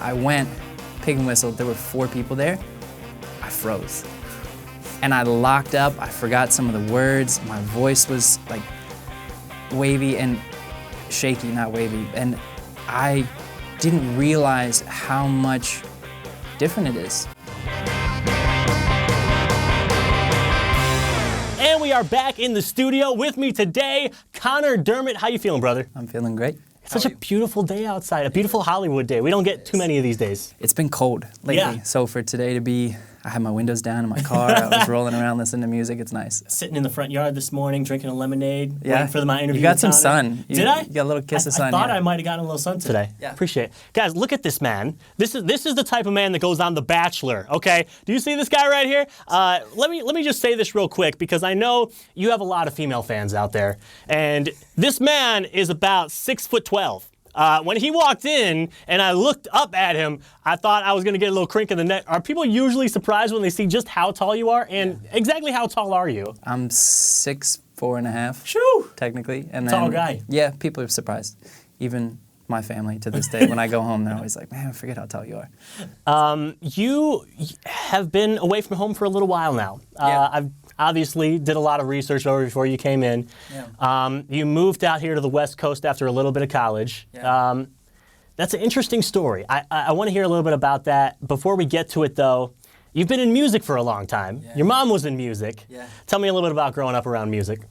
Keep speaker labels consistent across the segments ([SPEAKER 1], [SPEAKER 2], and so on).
[SPEAKER 1] I went, pig and whistle, there were 4 people there. I froze. And I locked up, I forgot some of the words, my voice was like wavy and shaky, not wavy. And I didn't realize how much different it is.
[SPEAKER 2] And we are back in the studio. With me today, Connor Dermott. How you feeling, brother?
[SPEAKER 1] I'm feeling great.
[SPEAKER 2] It's such a beautiful day outside, a beautiful Hollywood day. We don't get too many of these days.
[SPEAKER 1] It's been cold lately,
[SPEAKER 2] Yeah.
[SPEAKER 1] So for today to be, I had my windows down in my car, I was rolling around listening to music, it's nice.
[SPEAKER 2] Sitting in the front yard this morning, drinking a lemonade, waiting for my interview.
[SPEAKER 1] You got
[SPEAKER 2] with
[SPEAKER 1] some
[SPEAKER 2] Connor.
[SPEAKER 1] sun.
[SPEAKER 2] Did I?
[SPEAKER 1] You got a little kiss of sun.
[SPEAKER 2] I thought
[SPEAKER 1] yeah.
[SPEAKER 2] I might have gotten a little sun today.
[SPEAKER 1] Yeah.
[SPEAKER 2] Appreciate it. Guys, look at this man. This is the type of man that goes on The Bachelor, okay? Do you see this guy right here? Let me just say this real quick, because I know you have a lot of female fans out there, and this man is about 6'12". When he walked in and I looked up at him, I thought I was going to get a little crink in the neck. Are people usually surprised when they see just how tall you are? And exactly how tall are you?
[SPEAKER 1] I'm 6'4.5",
[SPEAKER 2] Shoo!
[SPEAKER 1] technically. And
[SPEAKER 2] Tall
[SPEAKER 1] then,
[SPEAKER 2] guy.
[SPEAKER 1] Yeah, people are surprised. Even my family to this day, when I go home, they're always like, man, I forget how tall you are.
[SPEAKER 2] You have been away from home for a little while now.
[SPEAKER 1] Yeah.
[SPEAKER 2] I've obviously did a lot of research over before you came in.
[SPEAKER 1] Yeah.
[SPEAKER 2] You moved out here to the West Coast after a little bit of college.
[SPEAKER 1] Yeah.
[SPEAKER 2] That's an interesting story. I want to hear a little bit about that. Before we get to it, though, you've been in music for a long time.
[SPEAKER 1] Yeah.
[SPEAKER 2] Your mom was in music.
[SPEAKER 1] Yeah.
[SPEAKER 2] Tell me a little bit about growing up around music.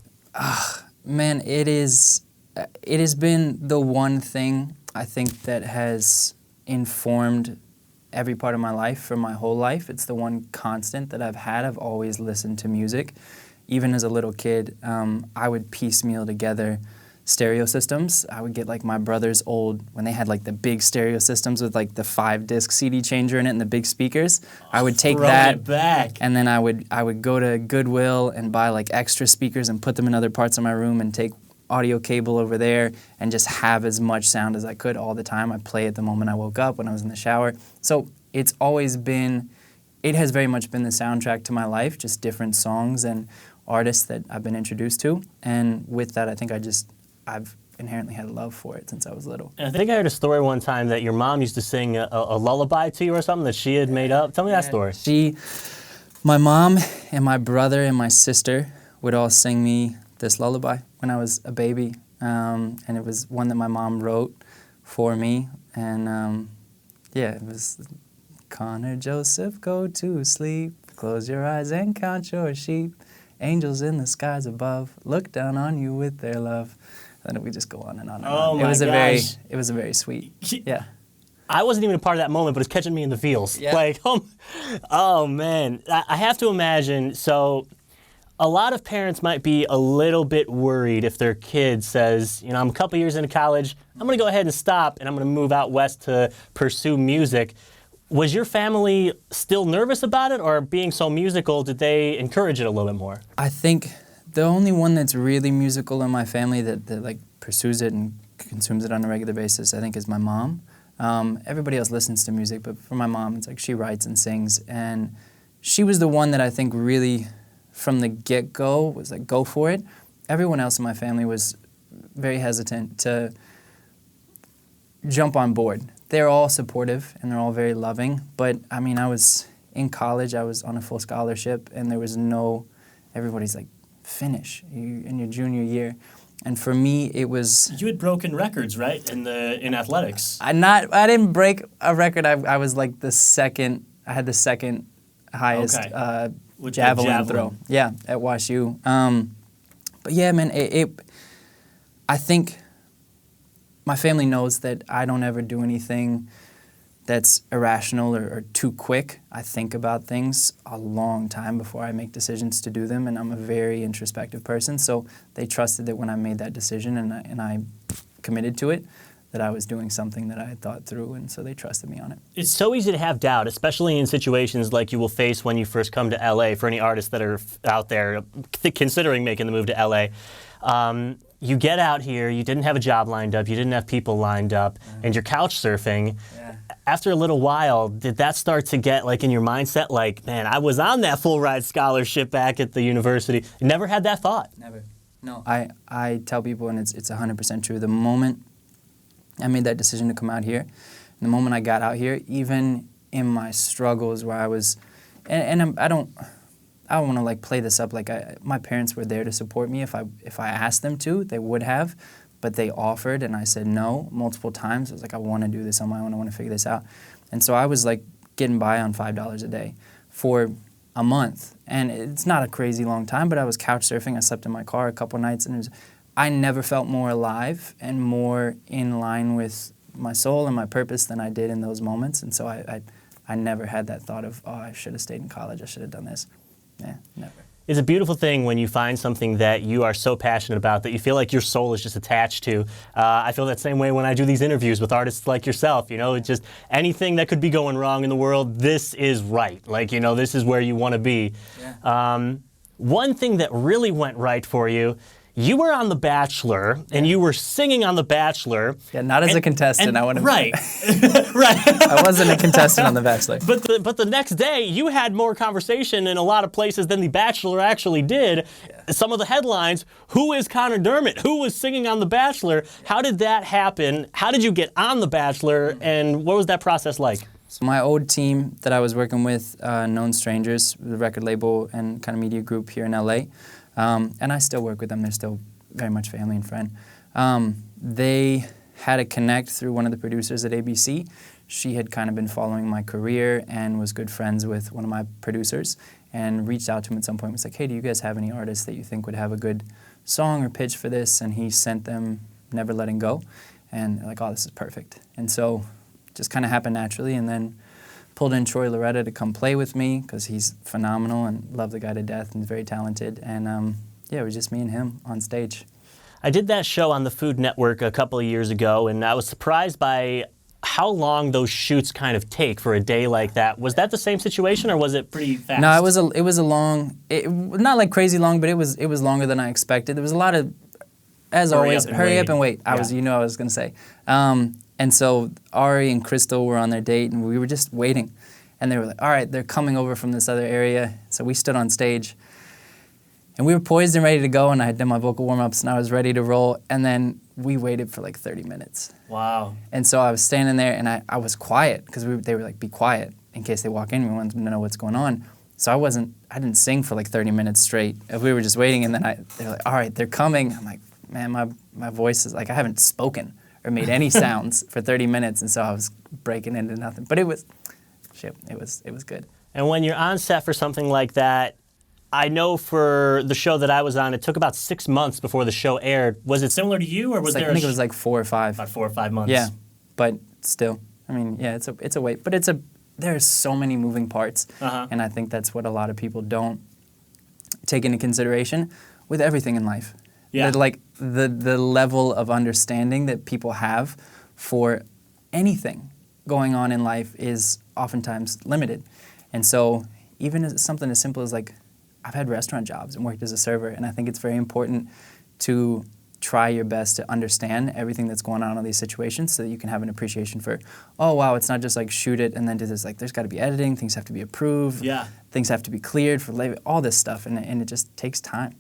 [SPEAKER 1] Man, it has been the one thing I think that has informed every part of my life for my whole life. It's the one constant that I've had. I've always listened to music. Even as a little kid, I would piecemeal together stereo systems. I would get like my brother's old, when they had like the big stereo systems with like the 5-disc CD changer in it and the big speakers. I would take that
[SPEAKER 2] it back.
[SPEAKER 1] and then I would go to Goodwill and buy like extra speakers and put them in other parts of my room and take audio cable over there and just have as much sound as I could all the time. I'd play it the moment I woke up, when I was in the shower. So it's always been, it has very much been the soundtrack to my life, just different songs and artists that I've been introduced to. And with that, I think I've inherently had a love for it since I was little.
[SPEAKER 2] And I think I heard a story one time that your mom used to sing a lullaby to you or something that she had made up. Tell me that story.
[SPEAKER 1] My mom and my brother and my sister would all sing me this lullaby when I was a baby, and it was one that my mom wrote for me, and yeah, it was, Connor Joseph, go to sleep, close your eyes and count your sheep, angels in the skies above, look down on you with their love. And then we just go on and on and on.
[SPEAKER 2] My gosh.
[SPEAKER 1] It was a very sweet, yeah.
[SPEAKER 2] I wasn't even a part of that moment, but it's catching me in the feels.
[SPEAKER 1] Yeah.
[SPEAKER 2] Like, oh man, I have to imagine, so a lot of parents might be a little bit worried if their kid says, I'm a couple years into college, I'm gonna go ahead and stop and I'm gonna move out west to pursue music. Was your family still nervous about it, or being so musical, did they encourage it a little bit more?
[SPEAKER 1] I think the only one that's really musical in my family that like pursues it and consumes it on a regular basis, I think, is my mom. Everybody else listens to music, but for my mom, it's like she writes and sings, and she was the one that I think really, from the get-go, was like, go for it. Everyone else in my family was very hesitant to jump on board. They're all supportive and they're all very loving, but I mean, I was in college, I was on a full scholarship, and there was everybody's like, finish, you're in your junior year. And for me, it was...
[SPEAKER 2] You had broken records, right, in athletics?
[SPEAKER 1] I didn't break a record. I was like I had the second highest javelin throw. Yeah, at WashU. But yeah, man, I think my family knows that I don't ever do anything that's irrational or too quick. I think about things a long time before I make decisions to do them, and I'm a very introspective person, so they trusted that when I made that decision and I committed to it, that I was doing something that I had thought through, and so they trusted me on it. It's
[SPEAKER 2] so easy to have doubt, especially in situations like you will face when you first come to LA, for any artists that are out there considering making the move to LA. You get out here, you didn't have a job lined up, you didn't have people lined up, and you're couch surfing. Yeah. After a little while, did that start to get like in your mindset, like, man, I was on that full ride scholarship back at the university? You never had that thought?
[SPEAKER 1] Never. No. I tell people, and it's 100% true, the moment I made that decision to come out here, the moment I got out here, even in my struggles where I was, I don't want to like play this up like my parents were there to support me. If I asked them to, they would have, but they offered and I said no multiple times. I was like, I want to do this on my own. I want to figure this out. And so I was like getting by on $5 a day for a month. And it's not a crazy long time, but I was couch surfing. I slept in my car a couple nights, and I never felt more alive and more in line with my soul and my purpose than I did in those moments. And so I never had that thought of, oh, I should have stayed in college. I should have done this. Yeah, never.
[SPEAKER 2] It's a beautiful thing when you find something that you are so passionate about that you feel like your soul is just attached to. I feel that same way when I do these interviews with artists like yourself. You know, it's just anything that could be going wrong in the world, this is right. Like, you know, this is where you want to be. Yeah. One thing that really went right for you, you were on The Bachelor, and you were singing on The Bachelor.
[SPEAKER 1] Yeah, not as a contestant. I want to.
[SPEAKER 2] Right, right.
[SPEAKER 1] I wasn't a contestant on The Bachelor.
[SPEAKER 2] But the next day, you had more conversation in a lot of places than The Bachelor actually did. Yeah. Some of the headlines: Who is Connor Dermott? Who was singing on The Bachelor? How did that happen? How did you get on The Bachelor? And what was that process like?
[SPEAKER 1] So my old team that I was working with, Known Strangers, the record label and kind of media group here in LA. And I still work with them. They're still very much family and friend. They had a connect through one of the producers at ABC. She had kind of been following my career and was good friends with one of my producers and reached out to him at some point and was like, hey, do you guys have any artists that you think would have a good song or pitch for this? And he sent them Never Letting Go. And they're like, oh, this is perfect. And so it just kind of happened naturally. And then pulled in Troy Loretta to come play with me because he's phenomenal and love the guy to death and very talented. And yeah, it was just me and him on stage.
[SPEAKER 2] I did that show on the Food Network a couple of years ago, and I was surprised by how long those shoots kind of take for a day like that. Was that the same situation, or was it pretty fast?
[SPEAKER 1] No, it was a long, not like crazy long, but it was longer than I expected. There was a lot of, as always, hurry up and wait. I was going to say. And so Ari and Crystal were on their date, and we were just waiting. And they were like, all right, they're coming over from this other area. So we stood on stage, and we were poised and ready to go, and I had done my vocal warm-ups, and I was ready to roll. And then we waited for like 30 minutes.
[SPEAKER 2] Wow.
[SPEAKER 1] And so I was standing there, and I was quiet, because they were like, be quiet in case they walk in. We wanted them to know what's going on. So I didn't sing for like 30 minutes straight. We were just waiting, and then they were like, all right, they're coming. I'm like, man, my voice is like, I haven't spoken or made any sounds for 30 minutes, and so I was breaking into nothing. But it was good.
[SPEAKER 2] And when you're on set for something like that, I know for the show that I was on, it took about 6 months before the show aired. Was it similar to you, or was there?
[SPEAKER 1] I think it was like 4 or 5.
[SPEAKER 2] About 4 or 5 months.
[SPEAKER 1] Yeah, but still, I mean, yeah, it's a wait. But there's so many moving parts, and I think that's what a lot of people don't take into consideration with everything in life. Yeah. Like the level of understanding that people have for anything going on in life is oftentimes limited. And so even something as simple as like, I've had restaurant jobs and worked as a server, and I think it's very important to try your best to understand everything that's going on in these situations so that you can have an appreciation for, oh, wow, it's not just like shoot it and then do this. Like there's got to be editing, things have to be approved, things have to be cleared for labor, all this stuff, and it just takes time.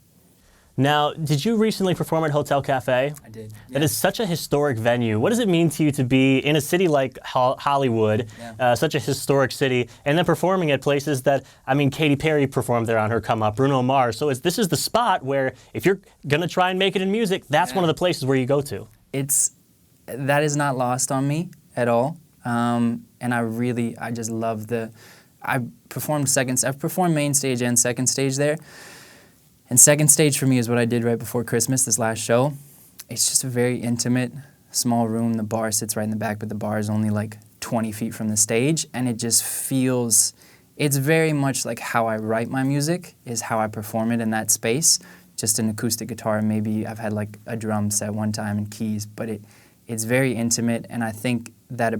[SPEAKER 2] Now, did you recently perform at Hotel Cafe?
[SPEAKER 1] I did. Yeah.
[SPEAKER 2] That is such a historic venue. What does it mean to you to be in a city like Hollywood, such a historic city, and then performing at places that, I mean, Katy Perry performed there on her come up, Bruno Mars. So this is the spot where if you're going to try and make it in music, that's one of the places where you go to.
[SPEAKER 1] That is not lost on me at all. And I just love I've performed main stage and second stage there. And second stage for me is what I did right before Christmas, this last show. It's just a very intimate, small room. The bar sits right in the back, but the bar is only like 20 feet from the stage. And it just feels, it's very much like how I write my music is how I perform it in that space. Just an acoustic guitar, maybe I've had like a drum set one time and keys, but it's very intimate. And I think that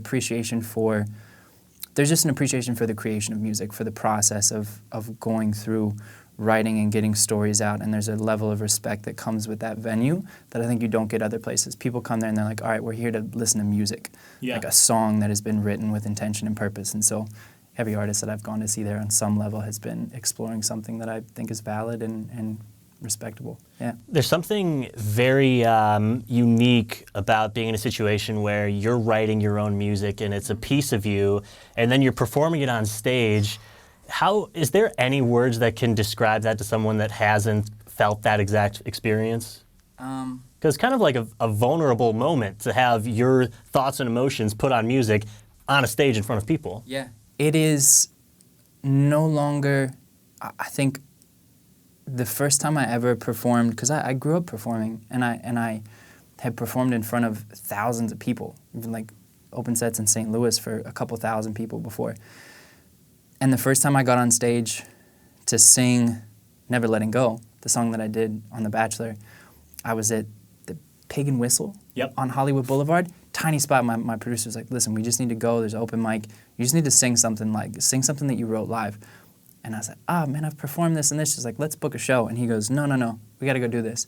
[SPEAKER 1] there's just an appreciation for the creation of music, for the process of going through writing and getting stories out, and there's a level of respect that comes with that venue that I think you don't get other places. People come there and they're like, all right, we're here to listen to music, like a song that has been written with intention and purpose. And so every artist that I've gone to see there on some level has been exploring something that I think is valid and respectable. Yeah.
[SPEAKER 2] There's something very unique about being in a situation where you're writing your own music and it's a piece of you, and then you're performing it on stage. How is there any words that can describe that to someone that hasn't felt that exact experience? Because it's kind of like a vulnerable moment to have your thoughts and emotions put on music on a stage in front of people.
[SPEAKER 1] Yeah. It is no longer, I think, the first time I ever performed, because I grew up performing, and I had performed in front of thousands of people, even like open sets in St. Louis for a couple thousand people before. And the first time I got on stage to sing Never Letting Go, the song that I did on The Bachelor, I was at the Pig and Whistle on Hollywood Boulevard. Tiny spot. My producer was like, listen, we just need to go. There's an open mic. You just need to sing something that you wrote live. And I was like, oh, man, I've performed this and this. She's like, let's book a show. And he goes, no, we got to go do this.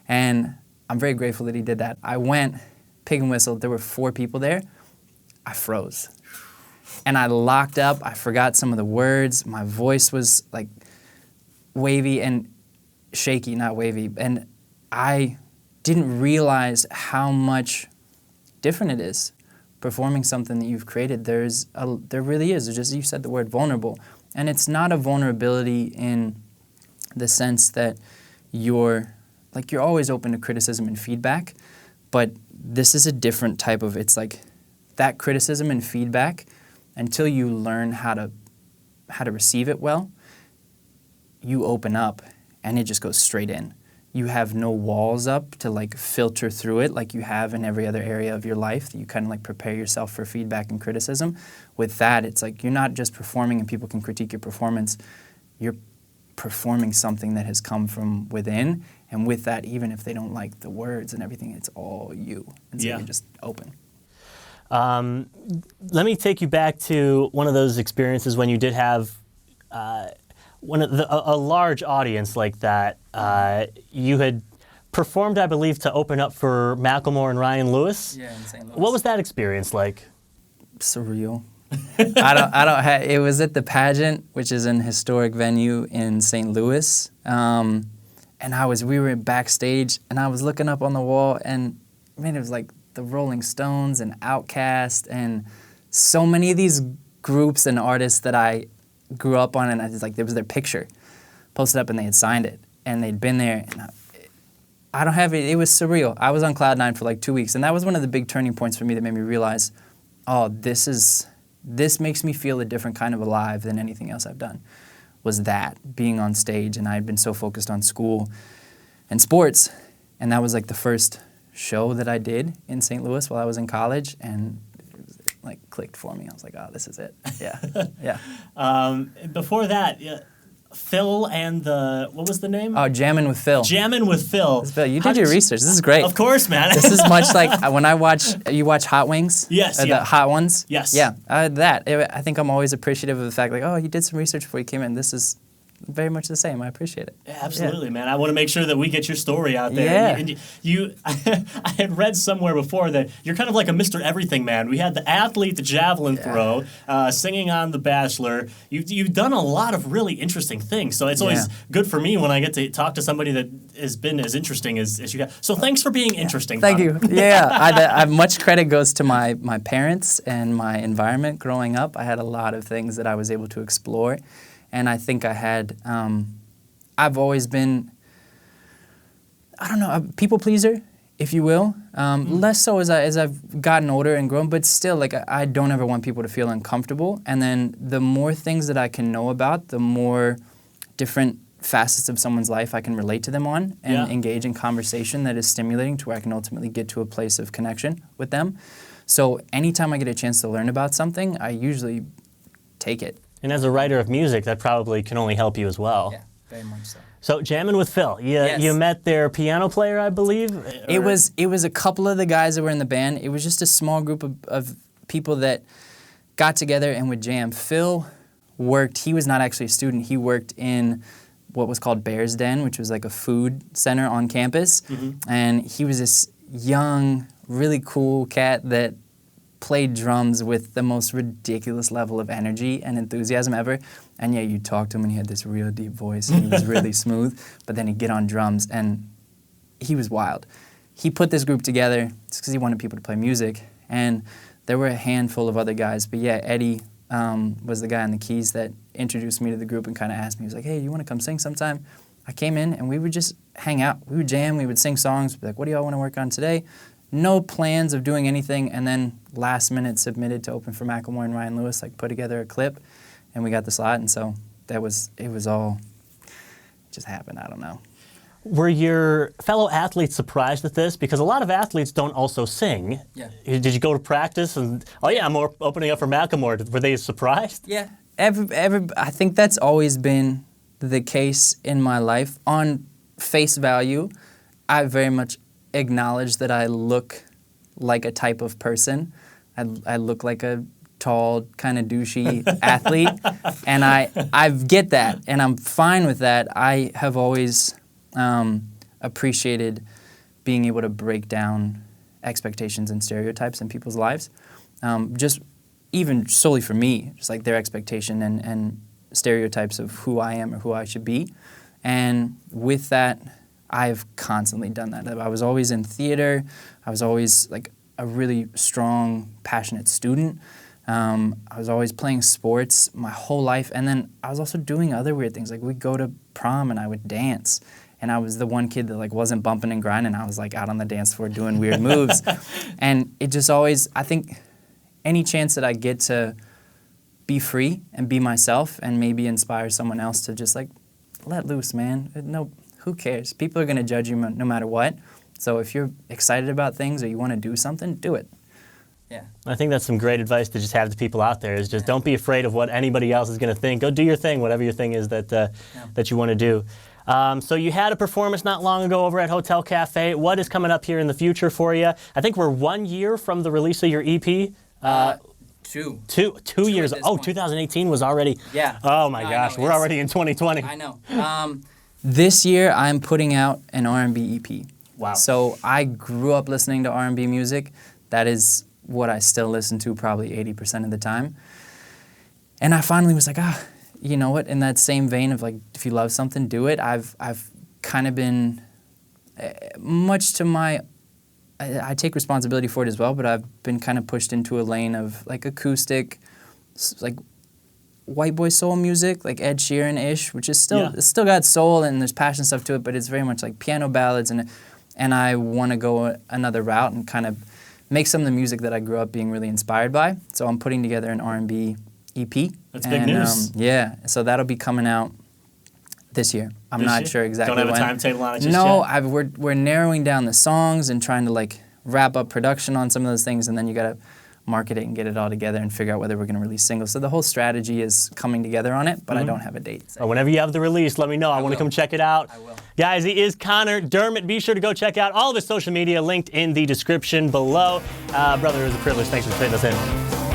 [SPEAKER 1] And I'm very grateful that he did that. I went, Pig and Whistle, there were 4 people there. I froze. And I locked up. I forgot some of the words. My voice was like wavy and shaky, not wavy. And I didn't realize how much different it is performing something that you've created. There really is. It's just, you said the word vulnerable. And it's not a vulnerability in the sense that you're always open to criticism and feedback, but this is a different type of, it's like that criticism and feedback, until you learn how to receive it well, you open up and it just goes straight in. You have no walls up to like filter through it like you have in every other area of your life, that you kind of like prepare yourself for feedback and criticism. With that, it's like you're not just performing and people can critique your performance. You're performing something that has come from within, and with that, even if they don't like the words and everything, it's all you. And so you're just open.
[SPEAKER 2] Let me take you back to one of those experiences when you did have a large audience like that. You had performed, I believe, to open up for Macklemore and Ryan Lewis.
[SPEAKER 1] Yeah, in St. Louis.
[SPEAKER 2] What was that experience like?
[SPEAKER 1] Surreal. It was at the Pageant, which is an historic venue in St. Louis. And we were backstage, and I was looking up on the wall, and man, it was like the Rolling Stones and Outkast and so many of these groups and artists that I grew up on, and there was their picture posted up, and they had signed it, and they'd been there, and I don't have it. It was surreal. I was on cloud 9 for like 2 weeks, and that was one of the big turning points for me that made me realize, oh, this makes me feel a different kind of alive than anything else I've done. Was that being on stage, and I had been so focused on school and sports, and that was like the first show that I did in St. Louis while I was in college, and like clicked for me. I was like, oh, this is it. Yeah, yeah.
[SPEAKER 2] Before that, Phil and what was the name?
[SPEAKER 1] Oh, Jammin' with Phil.
[SPEAKER 2] Jammin' with Phil.
[SPEAKER 1] Phil, you did your research. This is great.
[SPEAKER 2] Of course, man.
[SPEAKER 1] This is much like when you watch Hot Wings?
[SPEAKER 2] Yes,
[SPEAKER 1] The Hot Ones?
[SPEAKER 2] Yes.
[SPEAKER 1] Yeah, I think I'm always appreciative of the fact, like, oh, you did some research before you came in. This is very much the same. I appreciate it.
[SPEAKER 2] Yeah, absolutely, man. I want to make sure that we get your story out there.
[SPEAKER 1] Yeah.
[SPEAKER 2] I had read somewhere before that you're kind of like a Mr. Everything man. We had the athlete, the javelin throw, singing on The Bachelor. You've done a lot of really interesting things. So it's always good for me when I get to talk to somebody that has been as interesting as you got. So thanks for being interesting.
[SPEAKER 1] Thank you. Yeah, much credit goes to my parents and my environment growing up. I had a lot of things that I was able to explore. And I think I had, I've always been, I don't know, a people pleaser, if you will. Less so as I've gotten older and grown, but still, like, I don't ever want people to feel uncomfortable. And then the more things that I can know about, the more different facets of someone's life I can relate to them on and engage in conversation that is stimulating to where I can ultimately get to a place of connection with them. So anytime I get a chance to learn about something, I usually take it.
[SPEAKER 2] And as a writer of music, that probably can only help you as well.
[SPEAKER 1] Yeah, very much so.
[SPEAKER 2] So Jammin' with Phil, you met their piano player, I believe?
[SPEAKER 1] It was a couple of the guys that were in the band. It was just a small group of people that got together and would jam. Phil he was not actually a student, he worked in what was called Bear's Den, which was like a food center on campus. And he was this young, really cool cat that played drums with the most ridiculous level of energy and enthusiasm ever. And yeah, you'd talk to him and he had this real deep voice and he was really smooth, but then he'd get on drums and he was wild. He put this group together just because he wanted people to play music, and there were a handful of other guys, but yeah, Eddie was the guy on the keys that introduced me to the group and kind of asked me, he was like, hey, you want to come sing sometime? I came in and we would just hang out. We would jam, we would sing songs, be like, what do y'all want to work on today? No plans of doing anything, and then last minute submitted to open for Macklemore and Ryan Lewis, like put together a clip, and we got the slot, and so it was all, it just happened, I don't know.
[SPEAKER 2] Were your fellow athletes surprised at this? Because a lot of athletes don't also sing.
[SPEAKER 1] Yeah.
[SPEAKER 2] Did you go to practice and, oh yeah, I'm opening up for Macklemore. Were they surprised?
[SPEAKER 1] Yeah. I think that's always been the case in my life. On face value, I very much acknowledge that I look like a type of person. I look like a tall, kind of douchey athlete, and I get that, and I'm fine with that. I have always appreciated being able to break down expectations and stereotypes in people's lives, just even solely for me, just like their expectation and stereotypes of who I am or who I should be. And with that, I've constantly done that. I was always in theater. I was always like a really strong, passionate student. I was always playing sports my whole life. And then I was also doing other weird things. Like we'd go to prom and I would dance. And I was the one kid that like wasn't bumping and grinding. I was like out on the dance floor doing weird moves. And it just always, I think any chance that I get to be free and be myself and maybe inspire someone else to just like let loose, man. No, who cares? People are going to judge you no matter what. So if you're excited about things or you want to do something, do it. Yeah.
[SPEAKER 2] I think that's some great advice to just have to people out there is just don't be afraid of what anybody else is going to think. Go do your thing, whatever your thing is that you want to do. So you had a performance not long ago over at Hotel Cafe. What is coming up here in the future for you? I think we're 1 year from the release of your EP.
[SPEAKER 1] Two.
[SPEAKER 2] Two years. Oh, point. 2018 was already.
[SPEAKER 1] Yeah.
[SPEAKER 2] Oh my gosh, we're already in 2020.
[SPEAKER 1] I know. This year I'm putting out an R&B EP.
[SPEAKER 2] Wow.
[SPEAKER 1] So I grew up listening to R&B music. That is what I still listen to probably 80% of the time. And I finally was like, you know what? In that same vein of like, if you love something, do it. I've kind of been, much to my, I take responsibility for it as well, but I've been kind of pushed into a lane of like acoustic, like white boy soul music, like Ed Sheeran-ish, which is still, it's still got soul and there's passion stuff to it, but it's very much like piano ballads, and I want to go another route and kind of make some of the music that I grew up being really inspired by. So I'm putting together an R&B EP.
[SPEAKER 2] That's big news.
[SPEAKER 1] Yeah, so that'll be coming out this year. I'm not sure exactly when.
[SPEAKER 2] Don't have a timetable on it just
[SPEAKER 1] No,
[SPEAKER 2] yet?
[SPEAKER 1] we're narrowing down the songs and trying to like wrap up production on some of those things, and then you got to market it and get it all together and figure out whether we're going to release singles. So the whole strategy is coming together on it, but I don't have a date.
[SPEAKER 2] Well, whenever you have the release, let me know. I want to come check it out.
[SPEAKER 1] I will.
[SPEAKER 2] Guys, he is Connor DUERMIT. Be sure to go check out all of his social media linked in the description below. Brother, it was a privilege. Thanks for fitting us in.